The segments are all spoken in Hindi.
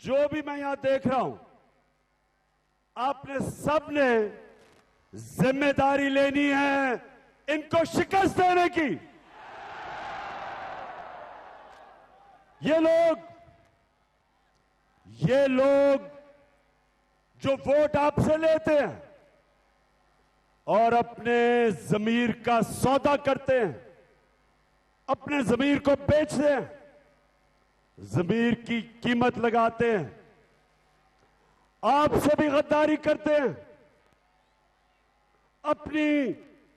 जो भी मैं यहां देख रहा हूं, आपने सबने जिम्मेदारी लेनी है इनको शिकस्त देने की। ये लोग जो वोट आपसे लेते हैं और अपने जमीर का सौदा करते हैं, अपने जमीर को बेचते हैं, जमीर की कीमत लगाते हैं, आपसे भी गद्दारी करते हैं, अपनी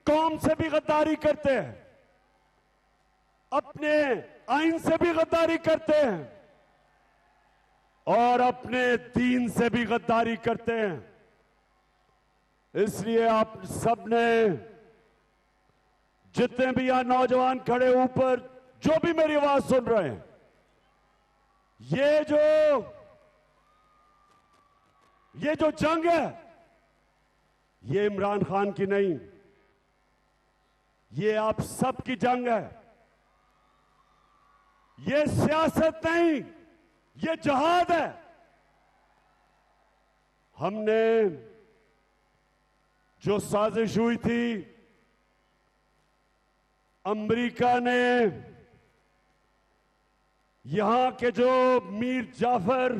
कौम से भी गद्दारी करते हैं, अपने आइन से भी गद्दारी करते हैं और अपने दीन से भी गद्दारी करते हैं। इसलिए आप सबने, जितने भी यहां नौजवान खड़े ऊपर, जो भी मेरी आवाज सुन रहे हैं, ये जो जंग है, ये इमरान खान की नहीं, ये आप सबकी जंग है। ये सियासत नहीं, ये जहाद है। हमने जो साजिश हुई थी, अमेरिका ने यहां के जो मीर जाफर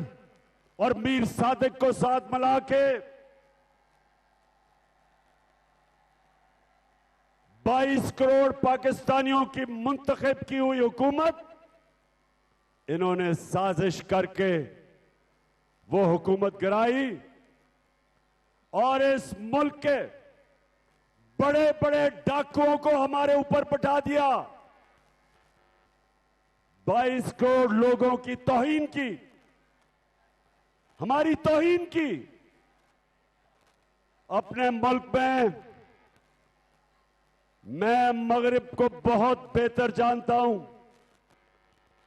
और मीर सादिक को साथ मिला के 22 करोड़ पाकिस्तानियों की मुंतखब की हुई हुकूमत, इन्होंने साजिश करके वो हुकूमत गिराई और इस मुल्क के बड़े बड़े डाकुओं को हमारे ऊपर पटा दिया। 22 करोड़ लोगों की तौहीन की, हमारी तौहीन की। अपने मुल्क में मैं मगरिब को बहुत बेहतर जानता हूं।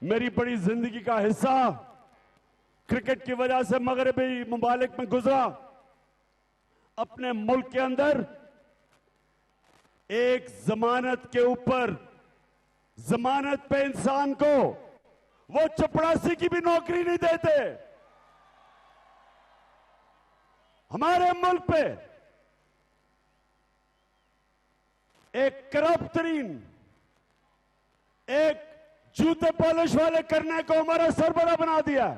मेरी बड़ी जिंदगी का हिस्सा क्रिकेट की वजह से मगरबी मुमालिक में गुजरा। अपने मुल्क के अंदर एक जमानत के ऊपर, जमानत पे इंसान को वो चपरासी की भी नौकरी नहीं देते। हमारे मुल्क पे एक करप्ट तरीन, एक जूते पॉलिश वाले करने को हमारा सरबरा बना दिया।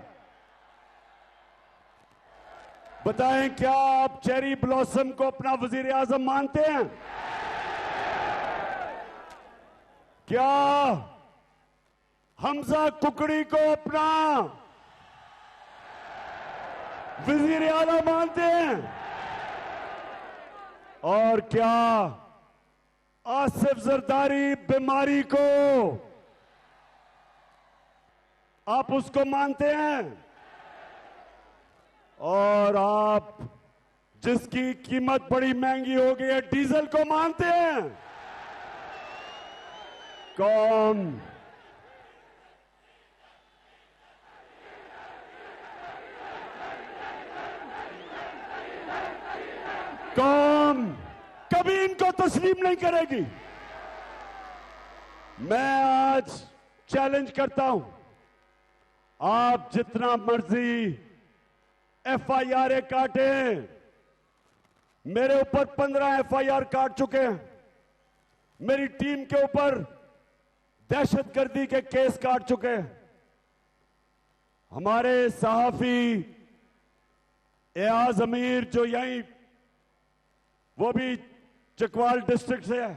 बताएं, क्या आप चेरी ब्लॉसम को अपना वजीर आजम मानते हैं? क्या हमजा कुकड़ी को अपना वजीर आला मानते हैं? और क्या आसिफ जरदारी बीमारी को आप उसको मानते हैं? और आप जिसकी कीमत बड़ी महंगी हो गई है, डीजल को मानते हैं? कौम कभी इनको तस्लीम नहीं करेगी। मैं आज चैलेंज करता हूं, आप जितना मर्जी एफआईआर काटें, मेरे ऊपर 15 एफआईआर काट चुके हैं, मेरी टीम के ऊपर दहशतगर्दी के केस काट चुके हैं। हमारे सहाफी एयाज अमीर जो यहीं, वो भी चकवाल डिस्ट्रिक्ट से है,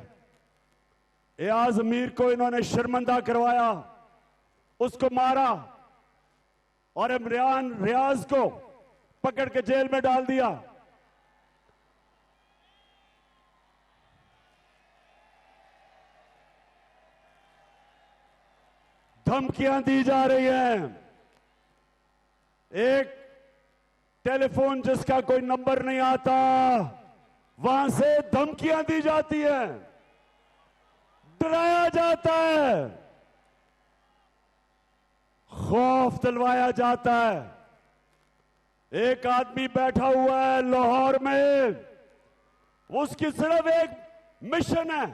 एयाज अमीर को इन्होंने शर्मिंदा करवाया, उसको मारा और इमरान रियाज को पकड़ के जेल में डाल दिया। धमकियां दी जा रही हैं। एक टेलीफोन जिसका कोई नंबर नहीं आता, वहां से धमकियां दी जाती हैं, डराया जाता है, खौफ दिलवाया जाता है। एक आदमी बैठा हुआ है लाहौर में, उसकी सिर्फ एक मिशन है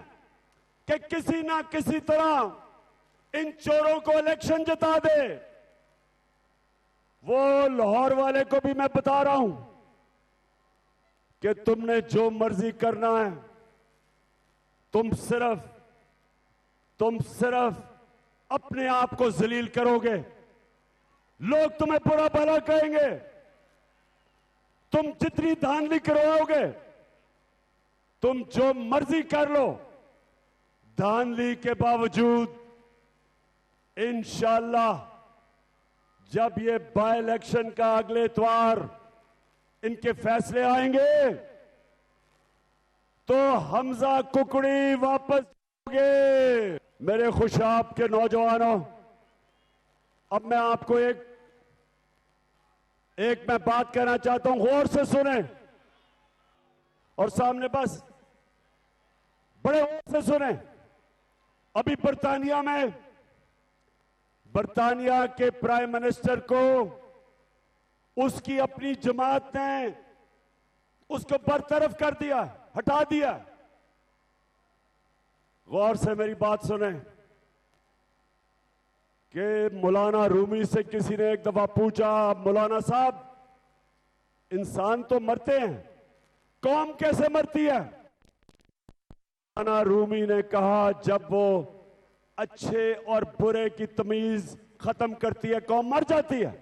कि किसी ना किसी तरह इन चोरों को इलेक्शन जिता दे। वो लाहौर वाले को भी मैं बता रहा हूं कि तुमने जो मर्जी करना है, तुम सिर्फ अपने आप को जलील करोगे। लोग तुम्हें बुरा भला कहेंगे, तुम जितनी धांधली करवाओगे, तुम जो मर्जी कर लो, धांधली के बावजूद इंशाअल्लाह जब ये बाय इलेक्शन का अगले इतवार इनके फैसले आएंगे तो हमजा कुकड़ी वापस जाओगे। मेरे खुशाब के नौजवानों, अब मैं आपको एक मैं बात कहना चाहता हूं, गौर से सुने और सामने बस बड़े गौर से सुने। अभी बर्तानिया के प्राइम मिनिस्टर को उसकी अपनी जमात ने उसको बरतरफ कर दिया, हटा दिया। गौर से मेरी बात सुने कि मौलाना रूमी से किसी ने एक दफा पूछा, मौलाना साहब इंसान तो मरते हैं, कौम कैसे मरती है? मौलाना रूमी ने कहा, जब वो अच्छे और बुरे की तमीज खत्म करती है कौम मर जाती है।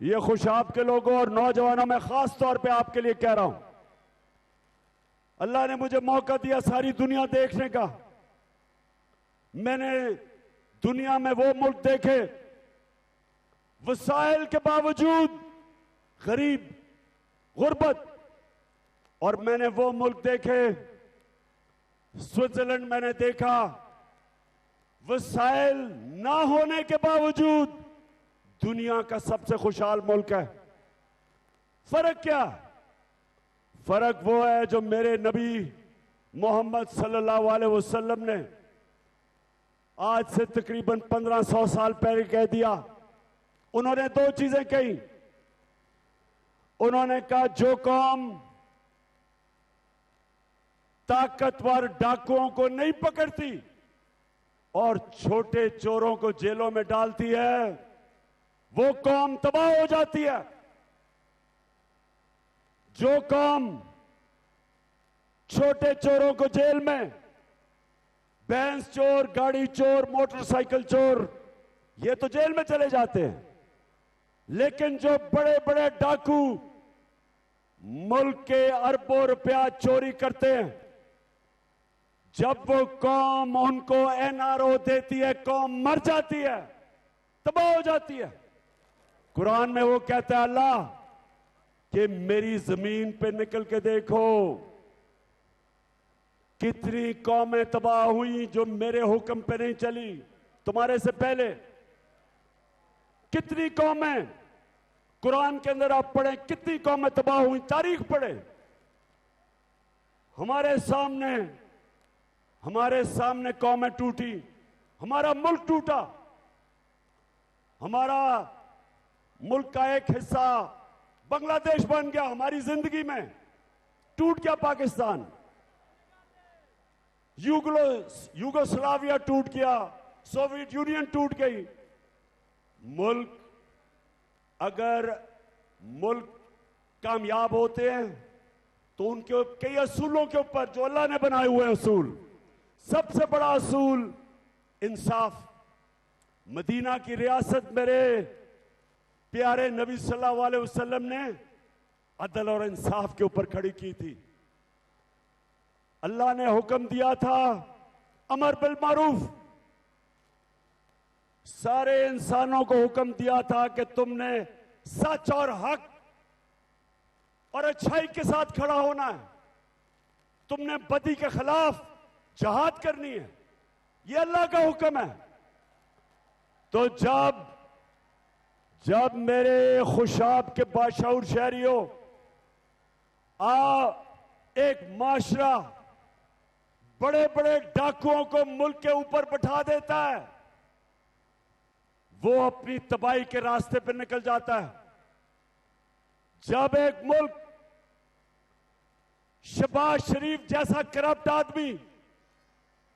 ये खुशाब के लोगों और नौजवानों में खास तौर पे आपके लिए कह रहा हूं, अल्लाह ने मुझे मौका दिया सारी दुनिया देखने का। मैंने दुनिया में वो मुल्क देखे वसाइल के बावजूद गरीब, गुर्बत, और मैंने वो मुल्क देखे, स्विट्जरलैंड मैंने देखा, वसाइल ना होने के बावजूद दुनिया का सबसे खुशहाल मुल्क है। फर्क क्या? फर्क वो है जो मेरे नबी मोहम्मद सल्लल्लाहु अलैहि वसल्लम ने आज से तकरीबन 1500 साल पहले कह दिया। उन्होंने दो चीजें कही। उन्होंने कहा, जो कौम ताकतवर डाकुओं को नहीं पकड़ती और छोटे चोरों को जेलों में डालती है, वो कौम तबाह हो जाती है। जो कौम छोटे चोरों को जेल में, भैंस चोर, गाड़ी चोर, मोटरसाइकिल चोर, ये तो जेल में चले जाते हैं, लेकिन जो बड़े बड़े डाकू मुल्क के अरबों रुपया चोरी करते हैं, जब वो कौम उनको एनआरओ देती है, कौम मर जाती है, तबाह हो जाती है। कुरान में वो कहता है अल्लाह कि मेरी जमीन पे निकल के देखो कितनी कौमें तबाह हुई जो मेरे हुक्म पे नहीं चली। तुम्हारे से पहले कितनी कौमें, कुरान के अंदर आप पढ़ें कितनी कौमें तबाह हुई, तारीख पढ़े। हमारे सामने कौमें टूटी, हमारा मुल्क टूटा, हमारा मुल्क का एक हिस्सा बांग्लादेश बन गया, हमारी जिंदगी में टूट गया पाकिस्तान, यूगोस्लाविया टूट गया, सोवियत यूनियन टूट गई। अगर मुल्क कामयाब होते हैं तो उनके कई असूलों के ऊपर जो अल्लाह ने बनाए हुए असूल, सबसे बड़ा असूल इंसाफ। मदीना की रियासत मेरे प्यारे नबी सल्लल्लाहु अलैहि वसल्लम ने अदल और इंसाफ के ऊपर खड़ी की थी। अल्लाह ने हुक्म दिया था अमर बिल मारूफ, सारे इंसानों को हुक्म दिया था कि तुमने सच और हक और अच्छाई के साथ खड़ा होना है, तुमने बदी के खिलाफ जहाद करनी है, यह अल्लाह का हुक्म है। तो जब मेरे खुशाब के बाशऊर शहरियों एक माशरा बड़े बड़े डाकुओं को मुल्क के ऊपर बैठा देता है, वो अपनी तबाही के रास्ते पर निकल जाता है। जब एक मुल्क शहबाज शरीफ जैसा करप्ट आदमी,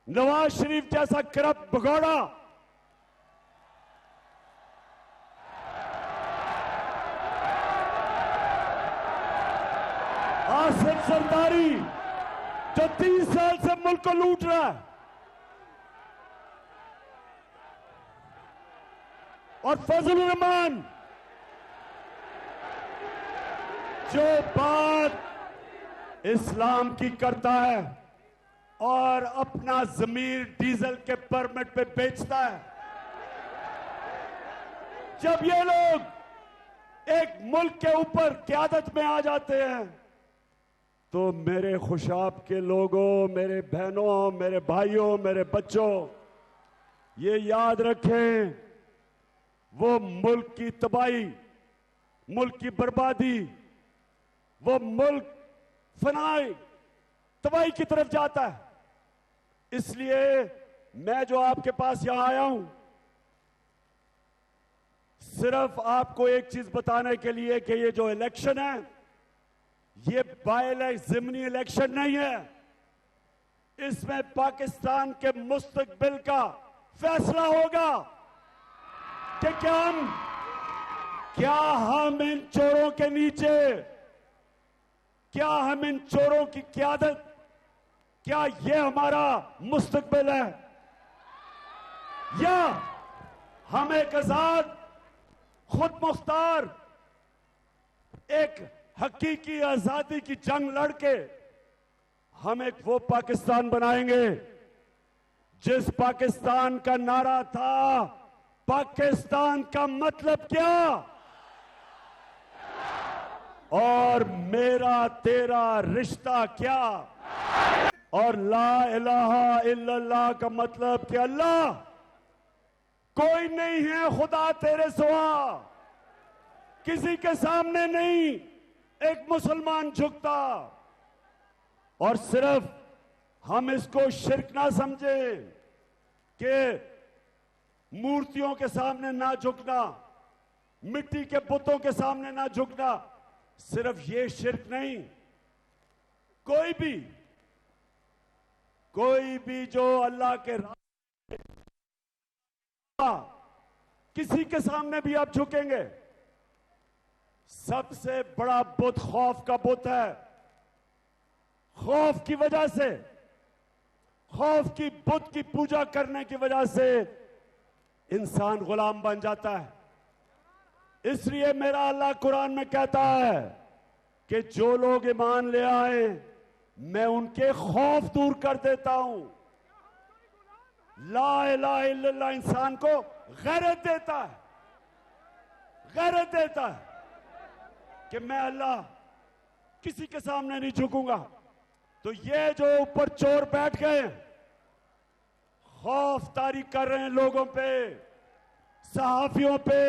नवाज शरीफ जैसा करप्ट भगोड़ा जरदारी जो 3 साल से मुल्क को लूट रहा है, और फजलुर रहमान जो बात इस्लाम की करता है और अपना जमीर डीजल के परमिट पे बेचता है। जब ये लोग एक मुल्क के ऊपर क़यादत में आ जाते हैं तो मेरे खुशाब के लोगों, मेरे बहनों, मेरे भाइयों, मेरे बच्चों, ये याद रखें, वो मुल्क की तबाही, मुल्क की बर्बादी, वो मुल्क फनाई तबाही की तरफ जाता है। इसलिए मैं जो आपके पास यहां आया हूं, सिर्फ आपको एक चीज बताने के लिए कि ये जो इलेक्शन है, ये ज़िमनी इलेक्शन नहीं है। इसमें पाकिस्तान के मुस्तकबिल का फैसला होगा कि क्या हम इन चोरों के नीचे, क्या हम इन चोरों की क़यादत, क्या ये हमारा मुस्तकबिल है, या हम एक आजाद, खुद मुख्तार, एक हकीकी आजादी की जंग लड़के हम एक वो पाकिस्तान बनाएंगे जिस पाकिस्तान का नारा था, पाकिस्तान का मतलब क्या, और मेरा तेरा रिश्ता क्या, और ला इलाहा इल्लल्लाह का मतलब कि अल्लाह कोई नहीं है खुदा तेरे सिवा, किसी के सामने नहीं एक मुसलमान झुकता। और सिर्फ हम इसको शिर्क ना समझें कि मूर्तियों के सामने ना झुकना, मिट्टी के बुतों के सामने ना झुकना, सिर्फ ये शिर्क नहीं, कोई भी जो अल्लाह के किसी के सामने भी आप झुकेंगे। सबसे बड़ा बुत खौफ का बुत है। खौफ की वजह से, खौफ की बुत की पूजा करने की वजह से इंसान गुलाम बन जाता है। इसलिए मेरा अल्लाह कुरान में कहता है कि जो लोग ईमान ले आए मैं उनके खौफ दूर कर देता हूं। ला इलाहा इल्लल्लाह इंसान को गैरत देता है, गैरत देता है कि मैं अल्लाह किसी के सामने नहीं झुकूंगा। तो ये जो ऊपर चोर बैठ गए खौफ तारी कर रहे हैं लोगों पे, सहाफियों पे,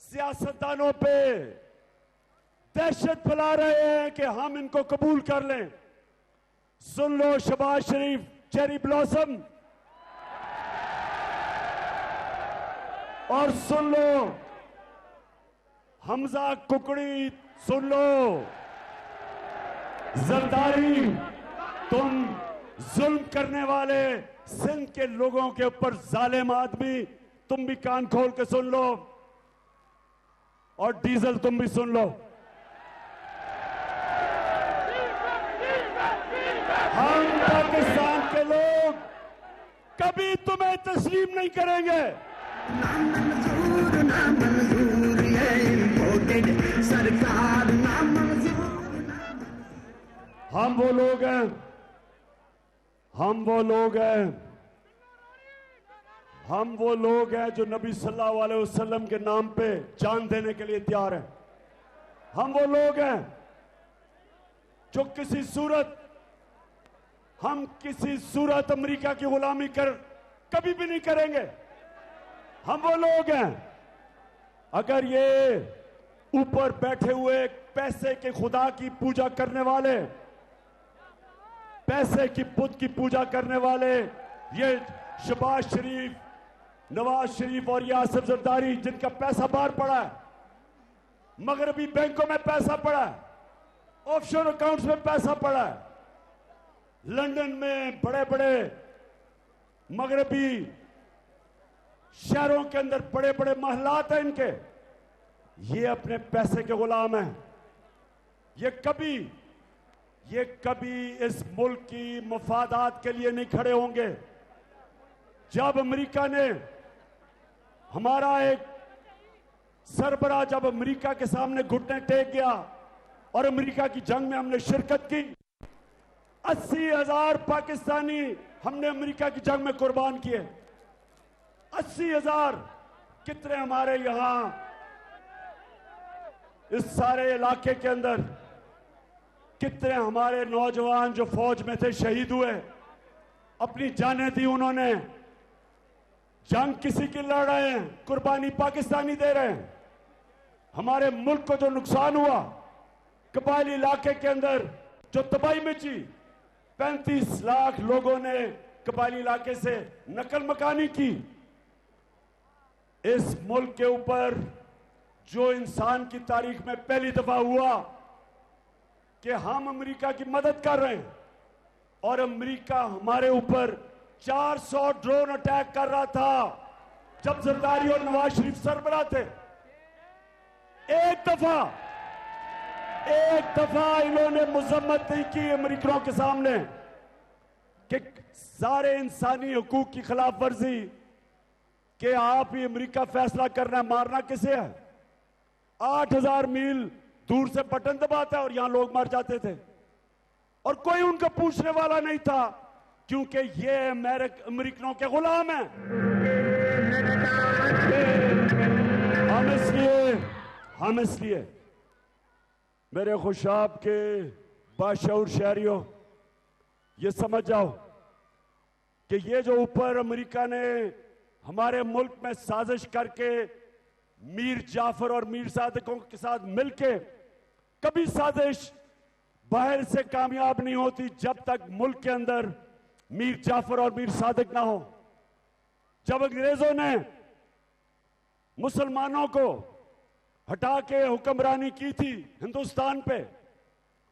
सियासतदानों पे, दहशत फैला रहे हैं कि हम इनको कबूल कर लें। सुन लो शहबाज शरीफ चेरी ब्लॉसम, और सुन लो हमजा कुकड़ी, सुन लो जरदारी, तुम जुल्म करने वाले सिंध के लोगों के ऊपर जालिम आदमी, तुम भी कान खोल के सुन लो, और डीजल तुम भी सुन लो। हम पाकिस्तान के लोग कभी तुम्हें तस्लीम नहीं करेंगे। सरकार हम वो लोग हैं, हम वो लोग हैं, हम वो लोग हैं जो नबी सल्लल्लाहु अलैहि वसल्लम के नाम पे जान देने के लिए तैयार हैं। हम वो लोग हैं जो हम किसी सूरत अमेरिका की गुलामी कभी भी नहीं करेंगे। हम वो लोग हैं, अगर ये ऊपर बैठे हुए पैसे के खुदा की पूजा करने वाले, पैसे की बुत की पूजा करने वाले, ये शहबाज शरीफ, नवाज शरीफ और ये आसिफ जरदारी जिनका पैसा बाहर पड़ा है, मगरबी बैंकों में पैसा पड़ा है, ऑफशोर अकाउंट्स में पैसा पड़ा है, लंदन में बड़े बड़े मगरबी शहरों के अंदर बड़े बड़े महलात हैं इनके, ये अपने पैसे के गुलाम हैं। ये कभी ये कभी इस मुल्क की मफादात के लिए नहीं खड़े होंगे। जब अमेरिका ने हमारा एक सरबराह जब अमेरिका के सामने घुटने टेक गया और अमेरिका की जंग में हमने शिरकत की, 80,000 पाकिस्तानी हमने अमेरिका की जंग में कुर्बान किए। 80,000 कितने हमारे यहां इस सारे इलाके के अंदर कितने हमारे नौजवान जो फौज में थे शहीद हुए, अपनी जानें दी उन्होंने। जंग किसी की लड़ रहे हैं, कुर्बानी पाकिस्तानी दे रहे हैं। हमारे मुल्क को जो नुकसान हुआ, कबायली इलाके के अंदर जो तबाही मची, 35 लाख लोगों ने कबायली इलाके से नकल मकानी की। इस मुल्क के ऊपर जो इंसान की तारीख में पहली दफा हुआ कि हम अमेरिका की मदद कर रहे हैं और अमेरिका हमारे ऊपर 400 ड्रोन अटैक कर रहा था जब जरदारी और नवाज शरीफ सरबराह थे। एक दफा इन्होंने मजम्मत नहीं की अमेरिकनों के सामने कि सारे इंसानी हुकूक की खिलाफ वर्जी कि आप ही अमेरिका फैसला करना मारना किसे है। 8,000 मील दूर से बटन दबाता है और यहां लोग मर जाते थे और कोई उनका पूछने वाला नहीं था, क्योंकि ये अमेरिकनों के गुलाम हैं। हम इसलिए मेरे खुशाब के बाशऊर शहरियों, ये समझ जाओ कि ये जो ऊपर अमेरिका ने हमारे मुल्क में साजिश करके मीर जाफर और मीर सादिकों के साथ मिलके, कभी साजिश बाहर से कामयाब नहीं होती जब तक मुल्क के अंदर मीर जाफर और मीर सादिक ना हो। जब अंग्रेजों ने मुसलमानों को हटा के हुक्मरानी की थी हिंदुस्तान पे,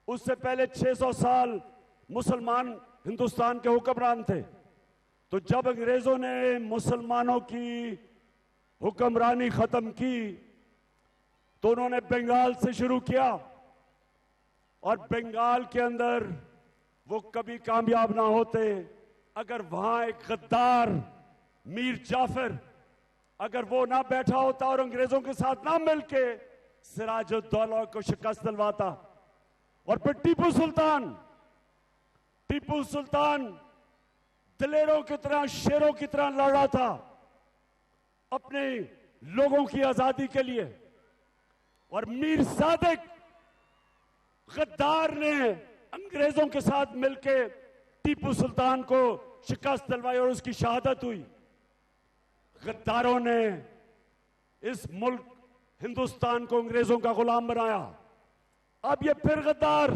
उससे पहले 600 साल मुसलमान हिंदुस्तान के हुक्मरान थे। तो जब अंग्रेजों ने मुसलमानों की हुक्मरानी खत्म की तो उन्होंने बंगाल से शुरू किया और बंगाल के अंदर वो कभी कामयाब ना होते अगर वहां एक गद्दार मीर जाफर अगर वो ना बैठा होता और अंग्रेजों के साथ ना मिलके सिराजुद्दौला को शिकस्त दिलवाता। और फिर टीपू सुल्तान दिलेरों की तरह, शेरों की तरह लड़ रहा था अपने लोगों की आजादी के लिए। और मीर सादिक गद्दार ने अंग्रेजों के साथ मिलके टीपू सुल्तान को शिकस्त दिलवाई और उसकी शहादत हुई। गद्दारों ने इस मुल्क हिंदुस्तान को अंग्रेजों का गुलाम बनाया। अब ये फिर गद्दार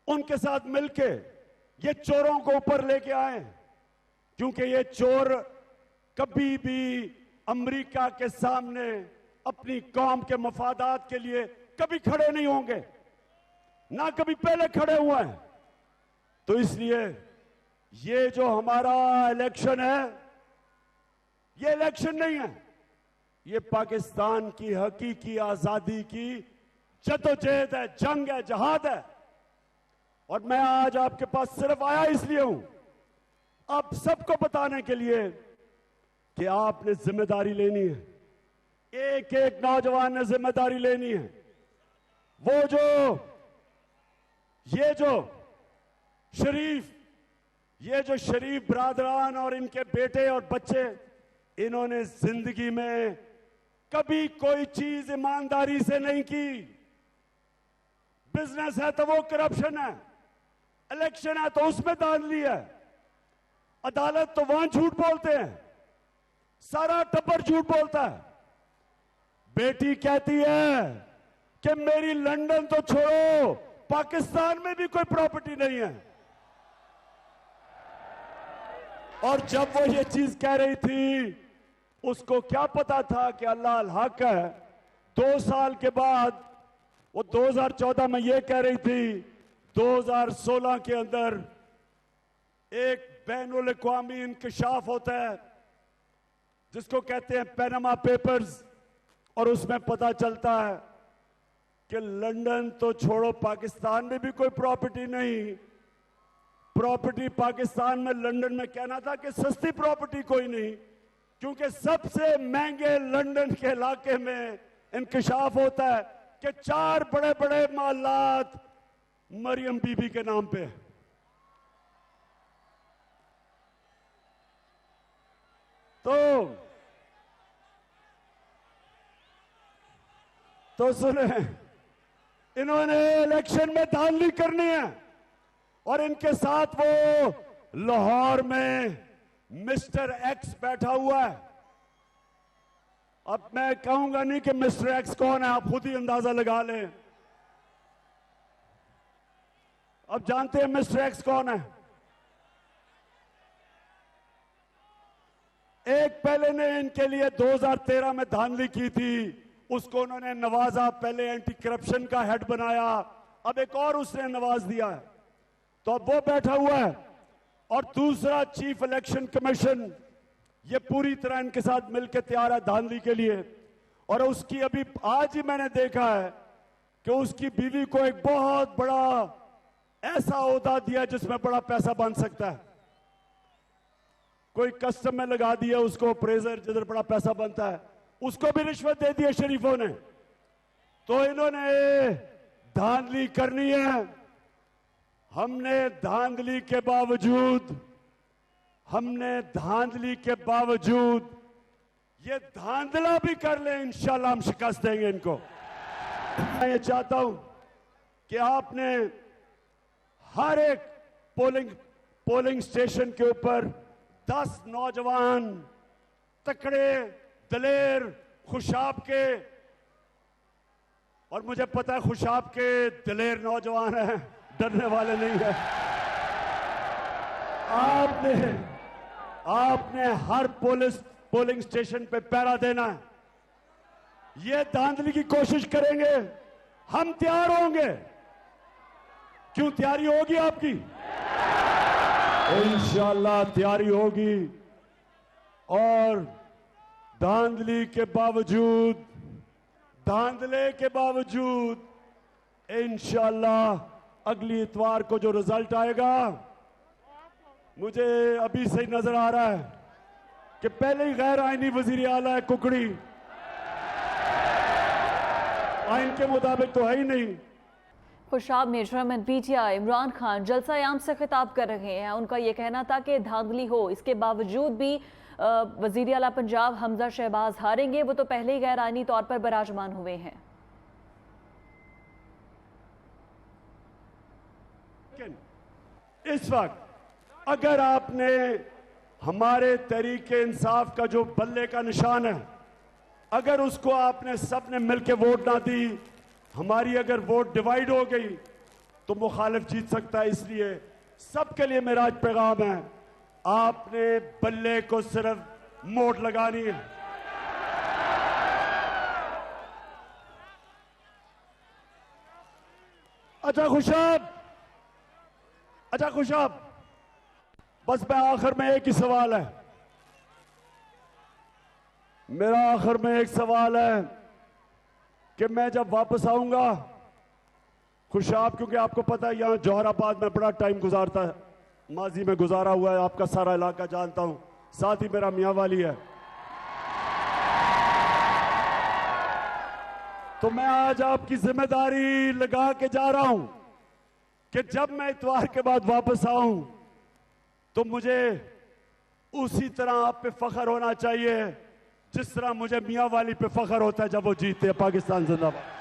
उनके साथ मिलके ये चोरों को ऊपर लेके आए, क्योंकि ये चोर कभी भी अमेरिका के सामने अपनी कौम के मफादात के लिए कभी खड़े नहीं होंगे, ना कभी पहले खड़े हुए हैं। तो इसलिए ये जो हमारा इलेक्शन है, ये इलेक्शन नहीं है, ये पाकिस्तान की हकीकी आजादी की जद्दोजहद है, जंग है, जहाद है। और मैं आज आपके पास सिर्फ आया इसलिए हूं, आप सबको बताने के लिए कि आपने जिम्मेदारी लेनी है। एक एक नौजवान ने जिम्मेदारी लेनी है। वो जो शरीफ बरादरान और इनके बेटे और बच्चे, इन्होंने जिंदगी में कभी कोई चीज ईमानदारी से नहीं की। बिजनेस है तो वो करप्शन है, इलेक्शन है तो उसमें धांधली है, अदालत तो वहां झूठ बोलते हैं, सारा टब्बर झूठ बोलता है। बेटी कहती है कि मेरी लंदन तो छोड़ो, पाकिस्तान में भी कोई प्रॉपर्टी नहीं है। और जब वो ये चीज कह रही थी, उसको क्या पता था कि अल्लाह अल हक है। 2 साल के बाद वो 2014 में ये कह रही थी, 2016 के अंदर एक बैनुल अक़वामी इंकशाफ होता है जिसको कहते हैं पैनामा पेपर्स, और उसमें पता चलता है कि लंदन तो छोड़ो, पाकिस्तान में भी कोई प्रॉपर्टी नहीं। प्रॉपर्टी पाकिस्तान में, लंदन में कहना था कि सस्ती प्रॉपर्टी कोई नहीं, क्योंकि सबसे महंगे लंदन के इलाके में इंकशाफ होता है कि 4 बड़े बड़े मालात मरियम बीबी के नाम पे। तो सुने, इन्होंने इलेक्शन में धांधली करनी है और इनके साथ वो लाहौर में मिस्टर एक्स बैठा हुआ है। अब मैं कहूंगा नहीं कि मिस्टर एक्स कौन है, आप खुद ही अंदाजा लगा लें। अब जानते हैं मिस्टर एक्स कौन है? एक पहले ने इनके लिए 2013 में धांधली की थी, उसको उन्होंने नवाजा, पहले एंटी करप्शन का हेड बनाया, अब एक और उसने नवाज दिया है, तो अब वो बैठा हुआ है। और दूसरा चीफ इलेक्शन कमीशन, ये पूरी तरह इनके साथ मिलकर तैयार है धांधली के लिए। और उसकी अभी आज ही मैंने देखा है कि उसकी बीवी को एक बहुत बड़ा ऐसा ओहदा दिया जिसमें बड़ा पैसा बन सकता है। कोई कस्टम में लगा दिया उसको, अप्रेजर, जिधर बड़ा पैसा बनता है, उसको भी रिश्वत दे दी शरीफों ने। तो इन्होंने धांधली करनी है। हमने धांधली के बावजूद ये धांधला भी कर ले, इंशाल्लाह हम शिकस्त देंगे इनको। मैं ये चाहता हूं कि आपने हर एक पोलिंग स्टेशन के ऊपर 10 नौजवान तकड़े, दलेर, खुशाब के, और मुझे पता है खुशाब के दलेर नौजवान हैं, डरने वाले नहीं है। आपने हर पोलिंग स्टेशन पे पहरा देना है। ये धांधली की कोशिश करेंगे, हम तैयार होंगे। क्यों तैयारी होगी आपकी? इंशाल्लाह तैयारी होगी। और धांधले के बावजूद इंशाल्लाह अगली इतवार को जो रिजल्ट आएगा, मुझे अभी से नजर आ रहा है कि पहले ही गैर आईनी वजीर आला है कुकड़ी, आइन के मुताबिक तो है ही नहीं। खुशाब में चेयरमैन पीटीआई इमरान खान जलसा-ए-आम से खिताब कर रहे हैं। उनका यह कहना था कि धांधली हो, इसके बावजूद भी वजीर आला पंजाब हमजा शहबाज हारेंगे। वो तो पहले ही गैर आईनी तौर पर बराजमान हुए हैं। इस वक्त अगर आपने हमारे तहरीके इंसाफ का जो बल्ले का निशान है, अगर उसको आपने सबने मिलकर वोट ना दी, हमारी अगर वोट डिवाइड हो गई तो मुखालिफ जीत सकता है। इसलिए सबके लिए मेरा आज पैगाम है, आपने बल्ले को सिर्फ मोड़ लगानी है। अच्छा खुशाब, बस मैं आखिर में एक ही सवाल है, मेरा आखिर में एक सवाल है कि मैं जब वापस आऊंगा, खुशाब, क्योंकि आपको पता है यहां जौहराबाद में बड़ा टाइम गुजारता है, माजी में गुजारा हुआ है, आपका सारा इलाका जानता हूं, साथ ही मेरा मियां वाली है। तो मैं आज आपकी जिम्मेदारी लगा के जा रहा हूं कि जब मैं इतवार के बाद वापस आऊं तो मुझे उसी तरह आप पे फख्र होना चाहिए जिस तरह मुझे मियां वाली पे फख्र होता है जब वो जीतते हैं। पाकिस्तान जिंदाबाद।